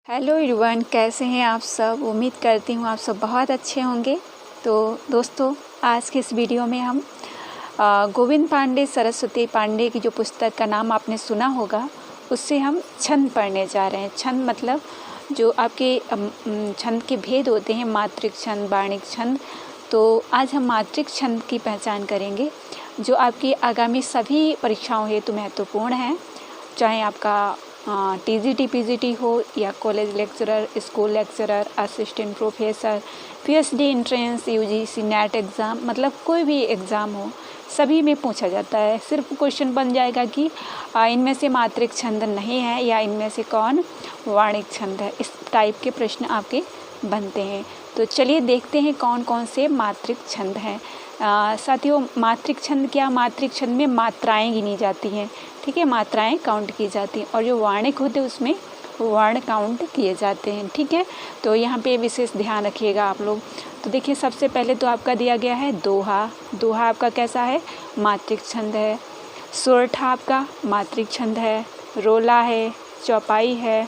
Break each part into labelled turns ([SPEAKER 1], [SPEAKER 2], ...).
[SPEAKER 1] Hello everyone, कैसे हैं आप सब। उम्मीद करती हूँ आप सब बहुत अच्छे होंगे। तो दोस्तों, आज के इस वीडियो में हम गोविंद पांडे सरस्वती पांडे की जो पुस्तक का नाम आपने सुना होगा, उससे हम छंद पढ़ने जा रहे हैं। छंद मतलब जो आपके छंद के भेद होते हैं, मात्रिक छंद, बाणिक छंद। तो आज हम मात्रिक छंद की पहचान करेंगे, जो आपकी आगामी सभी परीक्षाओं हेतु महत्वपूर्ण है। चाहे आपका टीजीटी पीजीटी हो या college lecturer, school lecturer, assistant professor, PhD entrance, UGC net exam, मतलब कोई भी एग्ज़ाम हो, सभी में पूछा जाता है। सिर्फ क्वेश्चन बन जाएगा कि इनमें से मात्रिक छंद नहीं है या इनमें से कौन वाणिक छंद है। इस टाइप के प्रश्न आपके बनते हैं। तो चलिए देखते हैं कौन कौन से मात्रिक छंद हैं। साथियों, मात्रिक छंद क्या, मात्रिक छंद में मात्राएं गिनी जाती हैं, ठीक है, मात्राएं काउंट की जाती हैं, और जो वाणिक होते हैं उसमें वर्ण काउंट किए जाते हैं, ठीक है। तो यहाँ पे विशेष ध्यान रखिएगा आप लोग। तो देखिए, सबसे पहले तो आपका दिया गया है दोहा। दोहा आपका कैसा है, मात्रिक छंद है। सोरठा आपका मात्रिक छंद है। रोला है, चौपाई है,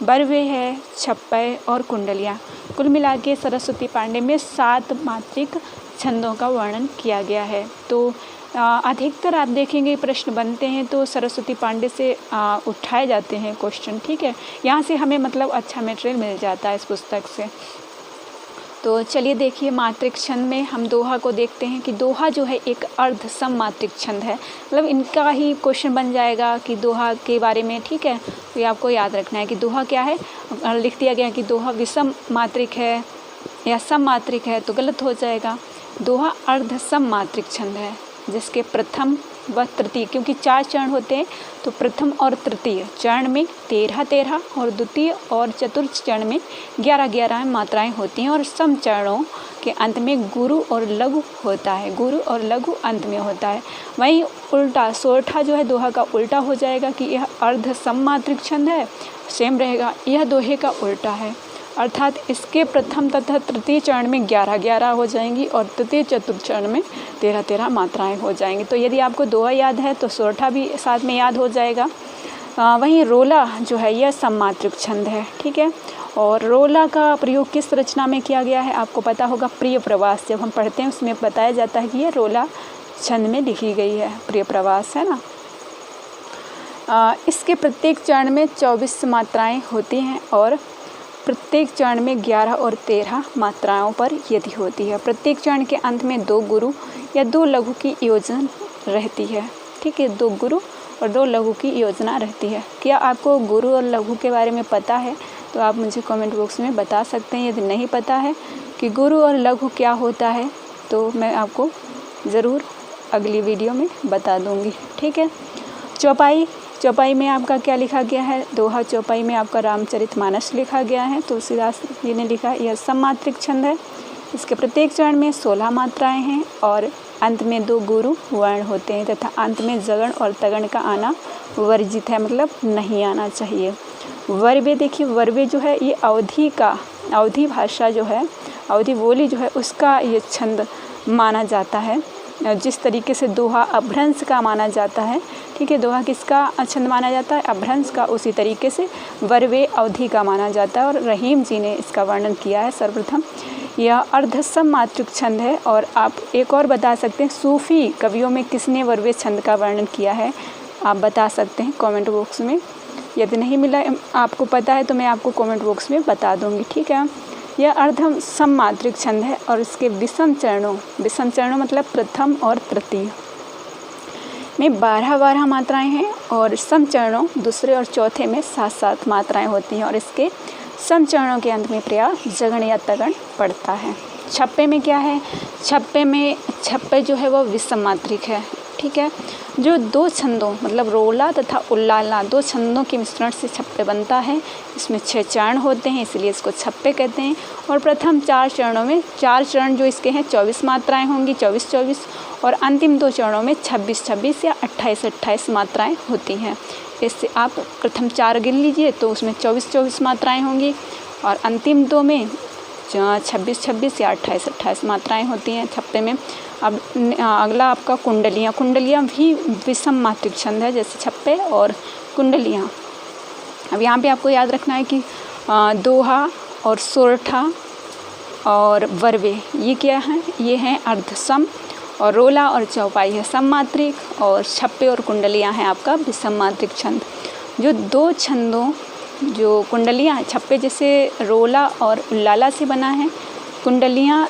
[SPEAKER 1] बरवे है, छप्पय और कुंडलियाँ। कुल मिला के सरस्वती पांडे में 7 मात्रिक छंदों का वर्णन किया गया है। तो अधिकतर आप देखेंगे प्रश्न बनते हैं तो सरस्वती पांडे से उठाए जाते हैं क्वेश्चन, ठीक है। यहाँ से हमें मतलब अच्छा मटेरियल मिल जाता है इस पुस्तक से। तो चलिए देखिए, मात्रिक छंद में हम दोहा को देखते हैं कि दोहा जो है एक अर्ध सम मात्रिक छंद है। मतलब इनका ही क्वेश्चन बन जाएगा कि दोहा के बारे में, ठीक है। तो ये आपको याद रखना है कि दोहा क्या है। लिख दिया गया कि दोहा विषम मात्रिक है या सम मात्रिक है, तो गलत हो जाएगा। दोहा अर्ध सम मात्रिक छंद है, जिसके प्रथम व तृतीय, क्योंकि 4 चरण होते हैं, तो प्रथम और तृतीय चरण में 13-13 और द्वितीय और चतुर्थ चरण में 11-11 मात्राएं होती हैं, और सम चरणों के अंत में गुरु और लघु होता है। गुरु और लघु अंत में होता है। वहीं उल्टा सोरठा जो है दोहा का उल्टा हो जाएगा कि यह अर्ध सम मात्रिक छंद है, सेम रहेगा। यह दोहे का उल्टा है, अर्थात इसके प्रथम तथा तृतीय चरण में 11-11 हो जाएंगी और तृतीय चतुर्थ चरण में 13-13 मात्राएं हो जाएंगी। तो यदि आपको दोहा याद है तो सोरठा भी साथ में याद हो जाएगा। वहीं रोला जो है यह सममात्रिक छंद है, ठीक है। और रोला का प्रयोग किस रचना में किया गया है, आपको पता होगा, प्रिय प्रवास। जब हम पढ़ते हैं उसमें बताया जाता है कि यह रोला छंद में लिखी गई है, प्रिय प्रवास, है ना। इसके प्रत्येक चरण में 24 मात्राएँ होती हैं और प्रत्येक चरण में 11 और 13 मात्राओं पर यदि होती है। प्रत्येक चरण के अंत में 2 गुरु या 2 लघु की योजना रहती है, ठीक है। 2 गुरु और 2 लघु की योजना रहती है। क्या आपको गुरु और लघु के बारे में पता है तो आप मुझे कमेंट बॉक्स में बता सकते हैं। यदि नहीं पता है कि गुरु और लघु क्या होता है तो मैं आपको ज़रूर अगली वीडियो में बता दूँगी, ठीक है। चौपाई में आपका क्या लिखा गया है, दोहा चौपाई में आपका रामचरितमानस लिखा गया है। तुलसीदास जी ने लिखा, यह सममात्रिक छंद है। इसके प्रत्येक चरण में 16 मात्राएं हैं और अंत में 2 गुरु वर्ण होते हैं तथा अंत में जगण और तगण का आना वर्जित है, मतलब नहीं आना चाहिए। वर्वे देखिए, वर्वे जो है ये अवधी भाषा जो है, अवधी बोली जो है उसका ये छंद माना जाता है। जिस तरीके से दोहा अभ्रंश का माना जाता है, ठीक है, दोहा किसका छंद माना जाता है, अभ्रंश का, उसी तरीके से वर्वे अवधि का माना जाता है। और रहीम जी ने इसका वर्णन किया है सर्वप्रथम। यह अर्धसम मात्रिक छंद है। और आप एक और बता सकते हैं, सूफी कवियों में किसने वर्वे छंद का वर्णन किया है, आप बता सकते हैं कमेंट बॉक्स में। यदि नहीं मिला, आपको पता है तो मैं आपको कमेंट बॉक्स में बता दूँगी, ठीक है। यह अर्ध सम मात्रिक छंद है और इसके विषम चरणों मतलब प्रथम और तृतीय में 12-12 मात्राएं हैं और सम चरणों दूसरे और चौथे में 7-7 मात्राएं होती हैं। और इसके सम चरणों के अंत में प्राय जगण या तगण पड़ता है। छप्पे में क्या है, छप्पे जो है वह विषम मात्रिक है, ठीक है। जो 2 छंदों मतलब रोला तथा उल्लाला 2 छंदों के मिश्रण से छप्पे बनता है। इसमें 6 चरण होते हैं, इसलिए इसको छप्पे कहते हैं। और प्रथम 4 चरणों में 4 चरण जो इसके हैं 24 मात्राएं होंगी, 24-24, और अंतिम 2 चरणों में 26-26 या 28-28 मात्राएं होती हैं। इससे आप प्रथम 4 गिन लीजिए तो उसमें 24-24 मात्राएं होंगी और अंतिम 2 में 26-26 या 28-28 मात्राएं होती हैं छप्पे में। अब अगला आपका कुंडलियाँ भी विषम मात्रिक छंद है, जैसे छप्पे और कुंडलियाँ। अब यहाँ पे आपको याद रखना है कि दोहा और सोरठा और वर्वे, ये क्या है, ये हैं अर्धसम। और रोला और चौपाई है सममात्रिक, और छप्पे और कुंडलियाँ हैं आपका विषममात्रिक छंद। जो दो छंदों, जो कुंडलियाँ हैं, छप्पे जैसे रोला और उल्लाला से बना है, कुंडलियाँ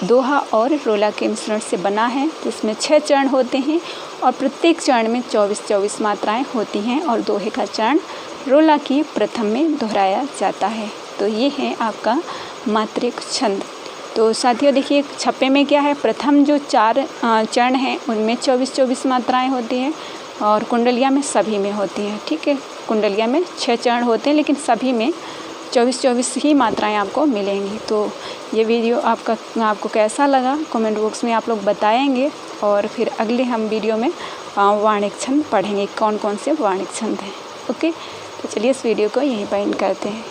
[SPEAKER 1] दोहा और रोला के मिश्रण से बना है, जिसमें 6 चरण होते हैं और प्रत्येक चरण में 24-24 मात्राएं होती हैं, और दोहे का चरण रोला की प्रथम में दोहराया जाता है। तो ये है आपका मात्रिक छंद। तो साथियों देखिए, छप्पे में क्या है, प्रथम जो 4 चरण हैं उनमें 24-24 मात्राएं होती हैं, और कुंडलिया में सभी में होती हैं। ठीक है, कुंडलिया में 6 चरण होते हैं, लेकिन सभी में 24-24 ही मात्राएं आपको मिलेंगी। तो ये वीडियो आपको कैसा लगा कमेंट बॉक्स में आप लोग बताएंगे, और फिर अगले हम वीडियो में वाणिक छंद पढ़ेंगे, कौन कौन से वाणिक छंद हैं। ओके, तो चलिए इस वीडियो को यहीं पर एंड करते हैं।